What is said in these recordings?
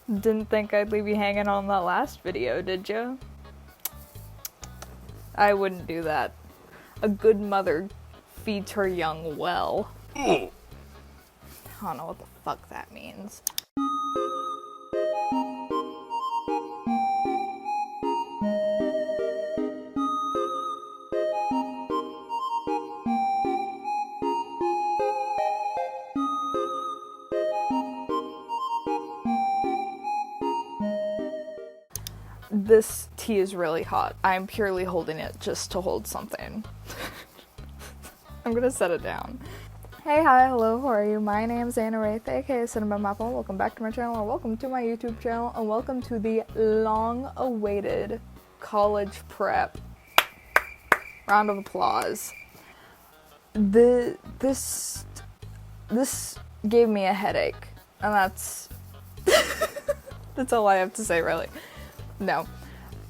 Didn't think I'd leave you hanging on that last video, did you? I wouldn't do that. A good mother feeds her young well. I don't know what the fuck that means. This tea is really hot. I'm purely holding it just to hold something. I'm gonna set it down. Hey, hi, hello, how are you? My name's Anna Wraith, aka Cinema Maple. Welcome back to my channel, or welcome to my YouTube channel, and welcome to the long-awaited college prep. Round of applause. This gave me a headache, and that's that's all I have to say, really. No,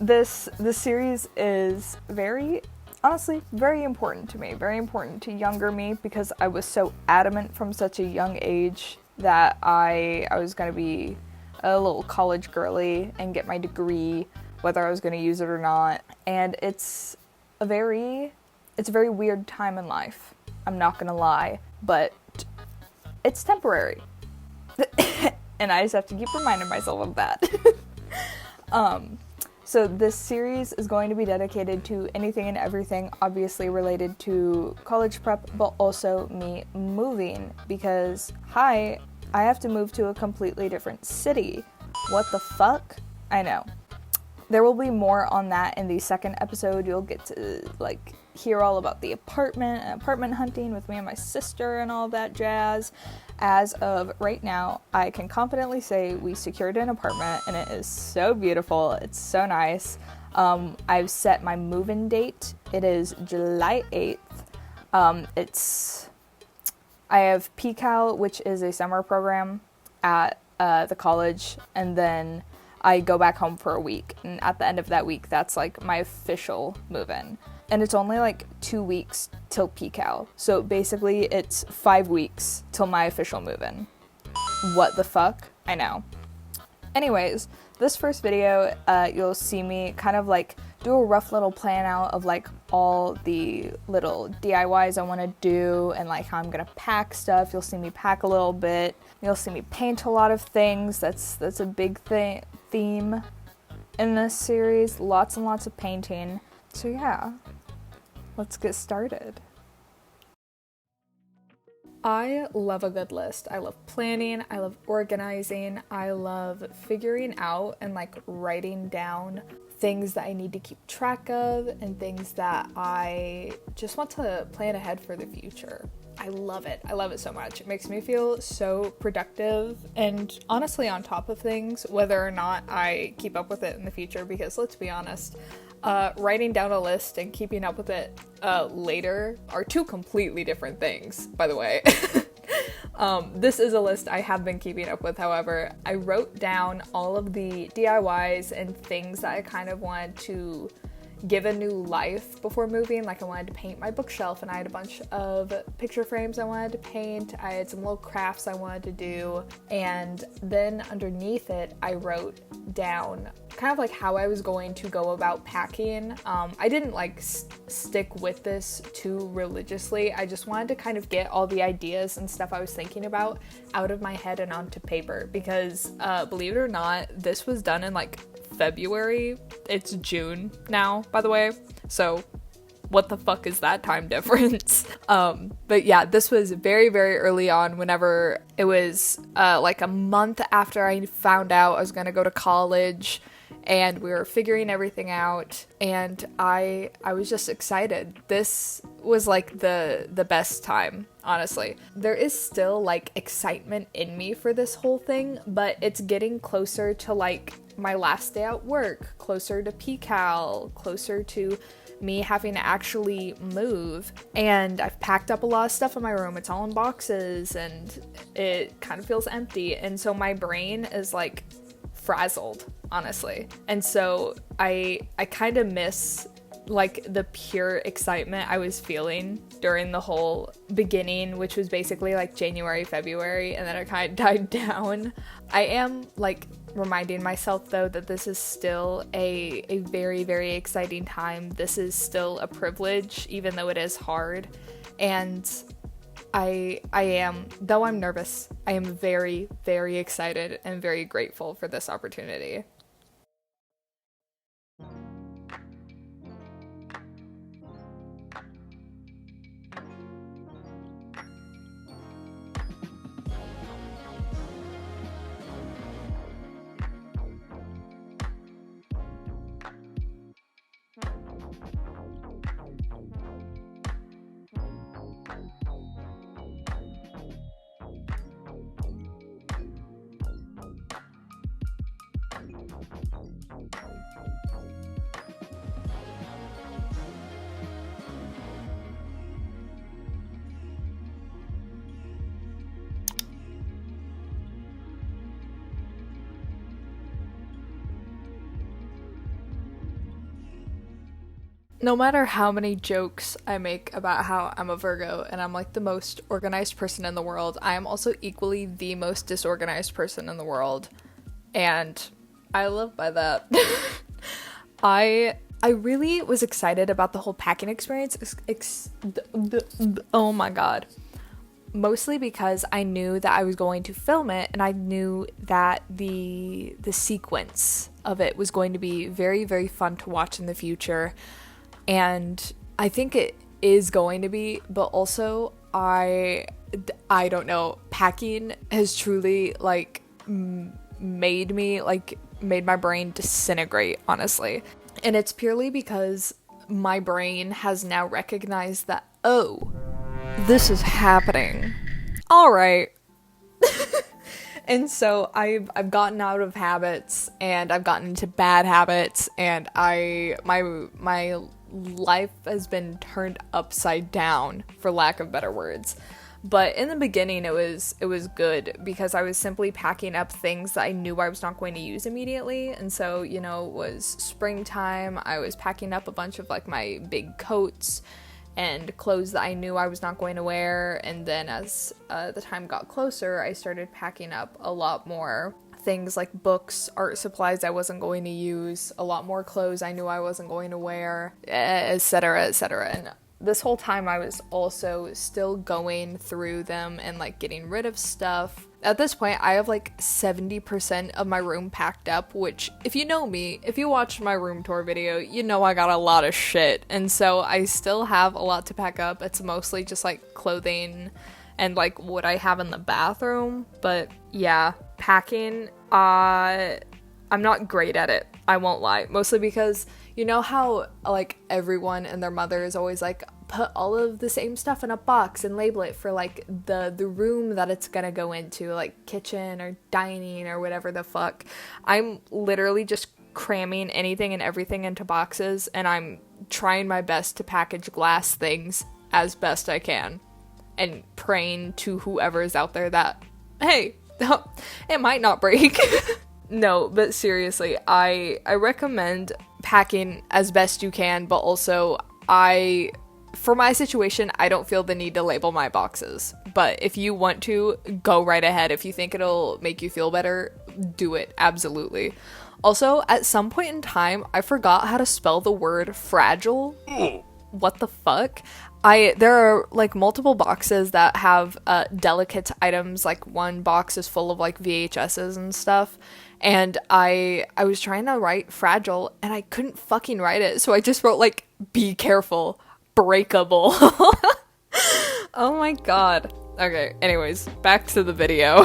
this series is honestly very important to me, very important to younger me, because I was so adamant from such a young age that I was going to be a little college girly and get my degree, whether I was going to use it or not. And it's a very weird time in life, I'm not going to lie, but it's temporary. And I just have to keep reminding myself of that. So this series is going to be dedicated to anything and everything obviously related to college prep, but also me moving, because I have to move to a completely different city. What the fuck? I know. There will be more on that in the second episode. You'll get to hear all about the apartment hunting with me and my sister and all that jazz. As of right now, I can confidently say we secured an apartment, and it is so beautiful. It's so nice. I've set my move-in date. It is July 8th. I have PCAL, which is a summer program at the college, and then I go back home for a week, and at the end of that week, that's my official move-in. And it's only 2 weeks till PCAL. So basically it's 5 weeks till my official move-in. What the fuck? I know. Anyways, this first video, you'll see me kind of do a rough little plan out of all the little DIYs I want to do, and how I'm gonna pack stuff. You'll see me pack a little bit. You'll see me paint a lot of things. That's a big theme in this series. Lots and lots of painting. So yeah, let's get started. I love a good list. I love planning, I love organizing, I love figuring out and writing down things that I need to keep track of and things that I just want to plan ahead for the future. I love it. I love it so much. It makes me feel so productive and honestly on top of things, whether or not I keep up with it in the future, because let's be honest, writing down a list and keeping up with it later are two completely different things, by the way. This is a list I have been keeping up with, however. I wrote down all of the DIYs and things that I kind of wanted to give a new life before moving. I wanted to paint my bookshelf, and I had a bunch of picture frames I wanted to paint. I had some little crafts I wanted to do, and then underneath it I wrote down kind of how I was going to go about packing. I didn't stick with this too religiously. I just wanted to kind of get all the ideas and stuff I was thinking about out of my head and onto paper, because believe it or not, this was done in February. It's June now, by the way, so what the fuck is that time difference? But yeah, this was very, very early on, whenever it was a month after I found out I was gonna go to college, and we were figuring everything out, and I was just excited. This was the best time, honestly. There is still excitement in me for this whole thing, but it's getting closer to my last day at work, closer to PCAL, closer to me having to actually move, and I've packed up a lot of stuff in my room. It's all in boxes, and it kind of feels empty, and so my brain is frazzled, honestly. And so I kind of miss like the pure excitement I was feeling during the whole beginning, which was basically like January, February, and then it kind of died down. I am like reminding myself though that this is still a very, very exciting time. This is still a privilege, even though it is hard. And I am, though I'm nervous, I am very, very excited and very grateful for this opportunity. No matter how many jokes I make about how I'm a Virgo and I'm like the most organized person in the world, I am also equally the most disorganized person in the world. And I live by that. I really was excited about the whole packing experience. Oh my god. Mostly because I knew that I was going to film it, and I knew that the sequence of it was going to be very, very fun to watch in the future. And I think it is going to be, but also I don't know, packing has truly like made my brain disintegrate, honestly. And it's purely because my brain has now recognized that, oh, this is happening. All right. And so I've gotten out of habits, and I've gotten into bad habits, and my life has been turned upside down, for lack of better words. But in the beginning, it was good because I was simply packing up things that I knew I was not going to use immediately. And so, you know, it was springtime. I was packing up a bunch of like my big coats and clothes that I knew I was not going to wear. And then as the time got closer, I started packing up a lot more things like books, art supplies I wasn't going to use, a lot more clothes I knew I wasn't going to wear, etc., etc. And this whole time I was also still going through them and like getting rid of stuff. At this point, I have like 70% of my room packed up, which if you know me, if you watched my room tour video, you know I got a lot of shit. And so I still have a lot to pack up. It's mostly just like clothing and like what I have in the bathroom. But yeah, packing, I'm not great at it, I won't lie. Mostly because you know how like everyone and their mother is always like, put all of the same stuff in a box and label it for like the room that it's gonna go into, like kitchen or dining or whatever the fuck. I'm literally just cramming anything and everything into boxes, and I'm trying my best to package glass things as best I can and praying to whoever is out there that, hey, it might not break. No, but seriously, I recommend packing as best you can, but also for my situation, I don't feel the need to label my boxes. But if you want to, go right ahead. If you think it'll make you feel better, do it. Absolutely. Also, at some point in time, I forgot how to spell the word fragile. What the fuck? There are like multiple boxes that have delicate items. Like one box is full of like VHSs and stuff. And I was trying to write fragile and I couldn't fucking write it. So I just wrote like, be careful, breakable. Oh my god. Okay, anyways, back to the video.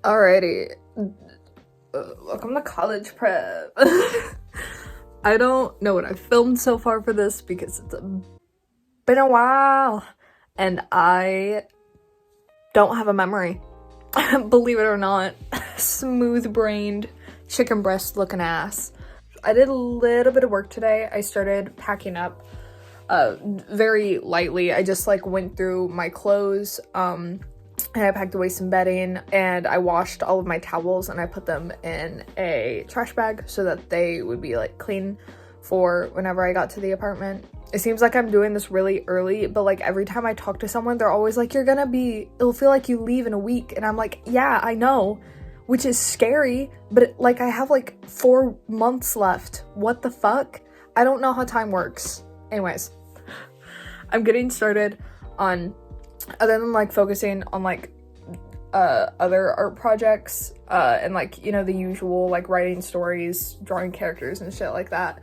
Alrighty. Welcome to college prep. I don't know what I've filmed so far for this because it's been a while and I don't have a memory. Believe it or not. Smooth-brained, chicken breast looking ass. I did a little bit of work today. I started packing up very lightly. I just like went through my clothes and I packed away some bedding and I washed all of my towels and I put them in a trash bag so that they would be like clean for whenever I got to the apartment. It seems like I'm doing this really early, but like every time I talk to someone, they're always like, it'll feel like you leave in a week. And I'm like, yeah, I know, which is scary, but like I have like 4 months left. What the fuck? I don't know how time works. Anyways, I'm getting started on, other than like focusing on like other art projects and like, you know, the usual like writing stories, drawing characters and shit like that,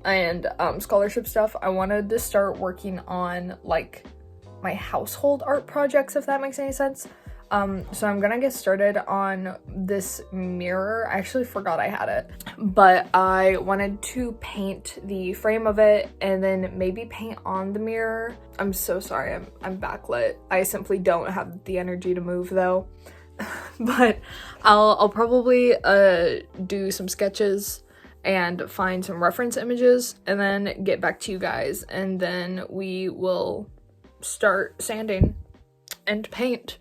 and scholarship stuff, I wanted to start working on like my household art projects, if that makes any sense. So I'm gonna get started on this mirror. I actually forgot I had it, but I wanted to paint the frame of it and then maybe paint on the mirror. I'm so sorry, I'm backlit. I simply don't have the energy to move though. But I'll probably do some sketches and find some reference images and then get back to you guys, and then we will start sanding and paint.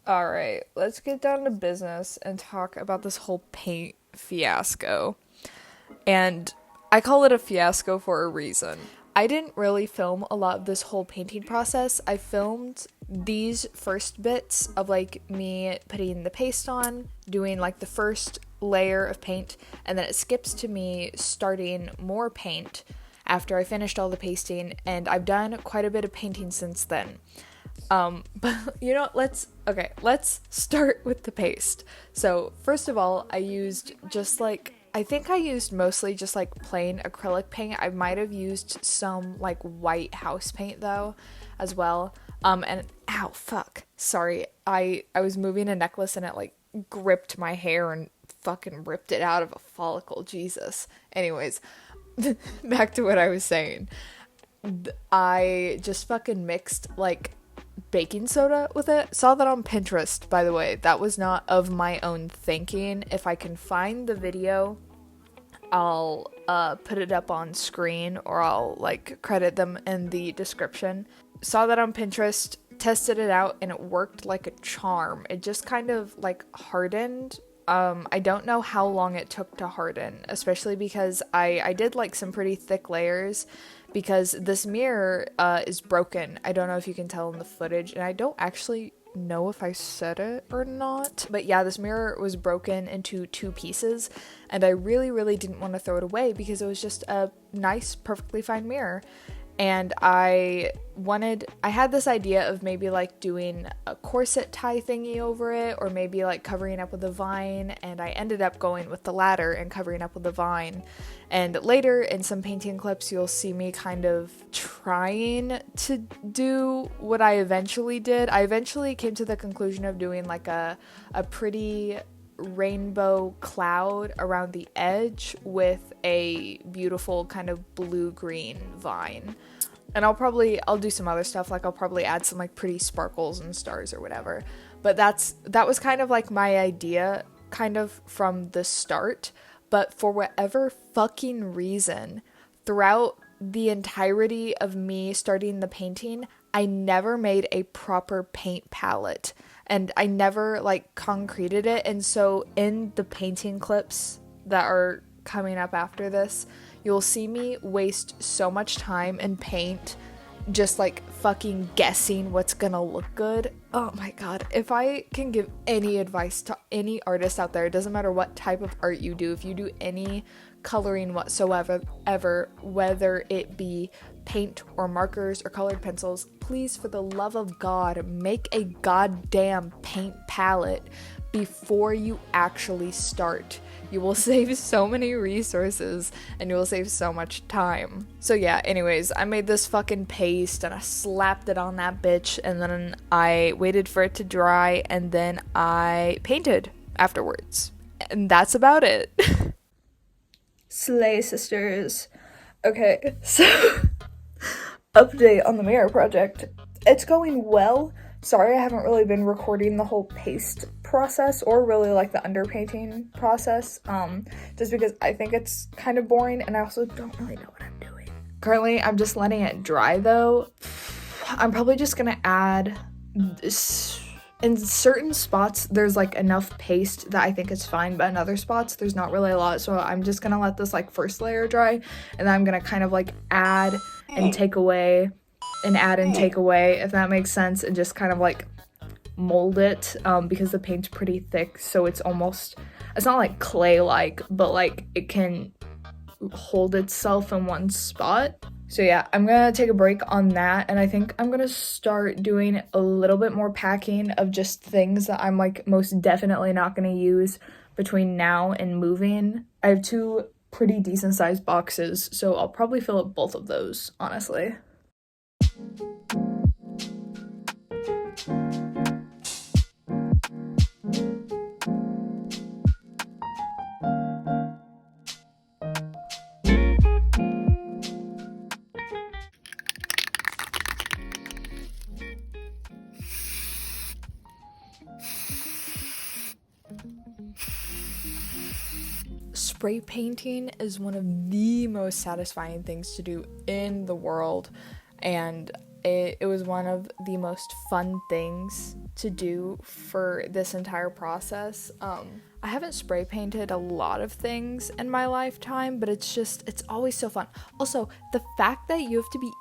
Alright, let's get down to business and talk about this whole paint fiasco. And I call it a fiasco for a reason. I didn't really film a lot of this whole painting process. I filmed these first bits of like me putting the paste on, doing like the first layer of paint, and then it skips to me starting more paint after I finished all the pasting, and I've done quite a bit of painting since then. But you know, let's start with the paste. So first of all, I used mostly just like plain acrylic paint. I might have used some like white house paint though as well. And ow, fuck, sorry, I was moving a necklace and it like gripped my hair and fucking ripped it out of a follicle. Jesus. Anyways, back to what I was saying. I just fucking mixed like baking soda with it. Saw that on Pinterest, by the way. That was not of my own thinking. If I can find the video, I'll put it up on screen, or I'll like credit them in the description. Saw that on Pinterest, tested it out, and it worked like a charm. It just kind of like hardened. I don't know how long it took to harden, especially because I did like some pretty thick layers, because this mirror is broken. I don't know if you can tell in the footage, and I don't actually know if I said it or not, but yeah, this mirror was broken into 2 pieces, and I really didn't want to throw it away because it was just a nice, perfectly fine mirror. And I had this idea of maybe like doing a corset tie thingy over it, or maybe like covering up with a vine, and I ended up going with the latter and covering up with a vine. And later in some painting clips, you'll see me kind of trying to do what I eventually did. I eventually came to the conclusion of doing like a pretty rainbow cloud around the edge with a beautiful kind of blue-green vine. And I'll do some other stuff, like I'll probably add some like pretty sparkles and stars or whatever. But that was kind of like my idea kind of from the start. But for whatever fucking reason, throughout the entirety of me starting the painting, I never made a proper paint palette. And I never like concreted it. And so in the painting clips that are coming up after this, you'll see me waste so much time in paint just like fucking guessing what's gonna look good. Oh my god, if I can give any advice to any artist out there, it doesn't matter what type of art you do, if you do any coloring whatsoever, whether it be paint or markers or colored pencils, please, for the love of God, make a goddamn paint palette before you actually start. You will save so many resources and you will save so much time. So yeah, anyways, I made this fucking paste and I slapped it on that bitch, and then I waited for it to dry, and then I painted afterwards. And that's about it. Slay sisters. Okay, so update on the mirror project. It's going well. Sorry I haven't really been recording the whole paste process or really like the underpainting process, just because I think it's kind of boring and I also don't really know what I'm doing. Currently, I'm just letting it dry though. I'm probably just gonna add this. In certain spots, there's like enough paste that I think it's fine, but in other spots, there's not really a lot. So I'm just gonna let this like first layer dry, and then I'm gonna kind of like add and take away, and add and take away, if that makes sense, and just kind of like mold it, because the paint's pretty thick, so it's not like clay-like, but like it can hold itself in one spot. So yeah, I'm gonna take a break on that, and I think I'm gonna start doing a little bit more packing of just things that I'm like most definitely not gonna use between now and moving. I have 2 pretty decent sized boxes, so I'll probably fill up both of those, honestly. Spray painting is one of the most satisfying things to do in the world, and it was one of the most fun things to do for this entire process. I haven't spray painted a lot of things in my lifetime, but it's always so fun. Also, the fact that you have to be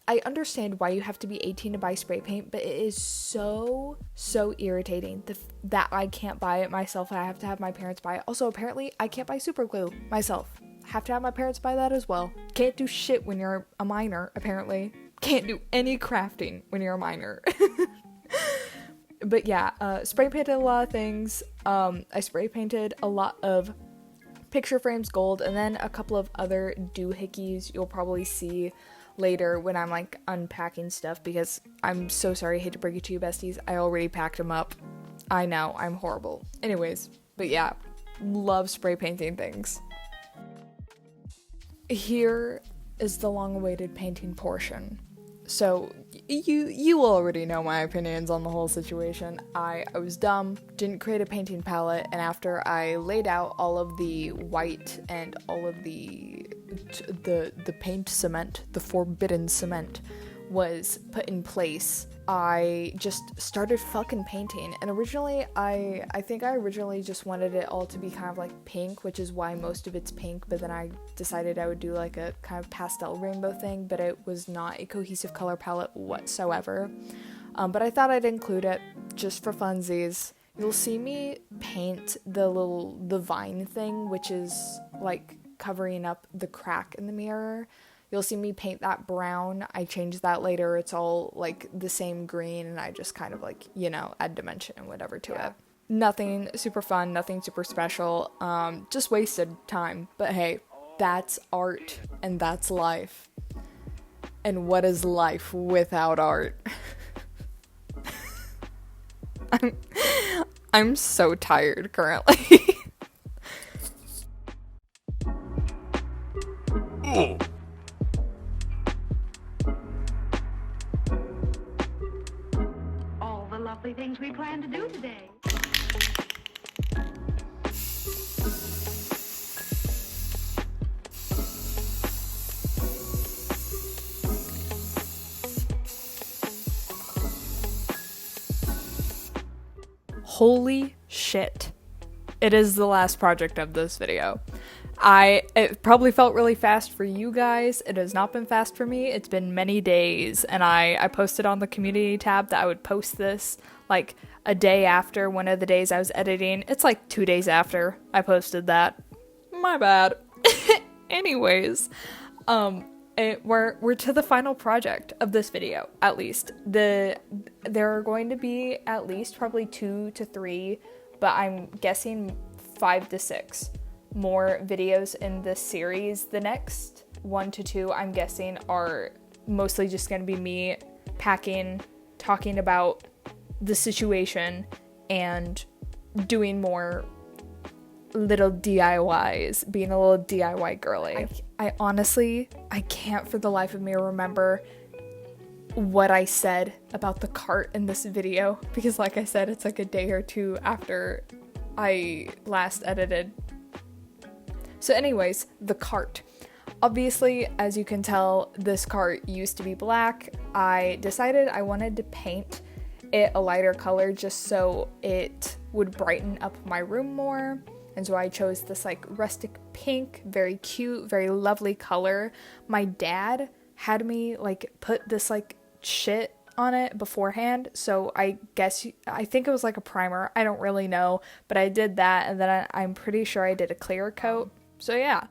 I understand why you have to be 18 to buy spray paint, but it is so irritating that I can't buy it myself. I have to have my parents buy it. Also, apparently, I can't buy super glue myself. I have to have my parents buy that as well. Can't do shit when you're a minor, apparently. Can't do any crafting when you're a minor. But yeah, spray painted a lot of things. I spray painted a lot of picture frames gold, and then a couple of other doohickeys you'll probably see later when I'm like unpacking stuff, because I'm so sorry, I hate to break it to you, besties, I already packed them up. I know, I'm horrible. Anyways, but yeah, love spray painting things. Here is the long-awaited painting portion. So you already know my opinions on the whole situation. I was dumb, didn't create a painting palette, and after I laid out all of the white and all of the paint cement, the forbidden cement, was put in place, I just started fucking painting. And originally, I think I originally just wanted it all to be kind of like pink, which is why most of it's pink, but then I decided I would do like a kind of pastel rainbow thing, but it was not a cohesive color palette whatsoever. But I thought I'd include it just for funsies. You'll see me paint the vine thing, which is like covering up the crack in the mirror. You'll see me paint that brown. I changed that later. It's all like the same green, and I just kind of like, add dimension and whatever to it. Nothing super fun, nothing super special, just wasted time. But hey, that's art and that's life. And what is life without art? I'm so tired currently. Things we plan to do today. Holy shit. It is the last project of this video. It probably felt really fast for you guys. It has not been fast for me. It's been many days, and I posted on the community tab that I would post this like a day after one of the days I was editing. It's like 2 days after I posted that. My bad. Anyways, we're to the final project of this video, at least. There are going to be at least probably 2 to 3, but I'm guessing 5 to 6 more videos in this series. The next 1 to 2, I'm guessing, are mostly just going to be me packing, talking about the situation, and doing more little DIYs, being a little DIY girly. I honestly, I can't for the life of me remember what I said about the cart in this video, because like I said, it's like a day or two after I last edited. So anyways, the cart. Obviously, as you can tell, this cart used to be black. I decided I wanted to paint it a lighter color just so it would brighten up my room more. And so I chose this like rustic pink, very cute, very lovely color. My dad had me like put this like shit on it beforehand. So I think it was like a primer. I don't really know, but I did that. And then I'm pretty sure I did a clear coat. So yeah.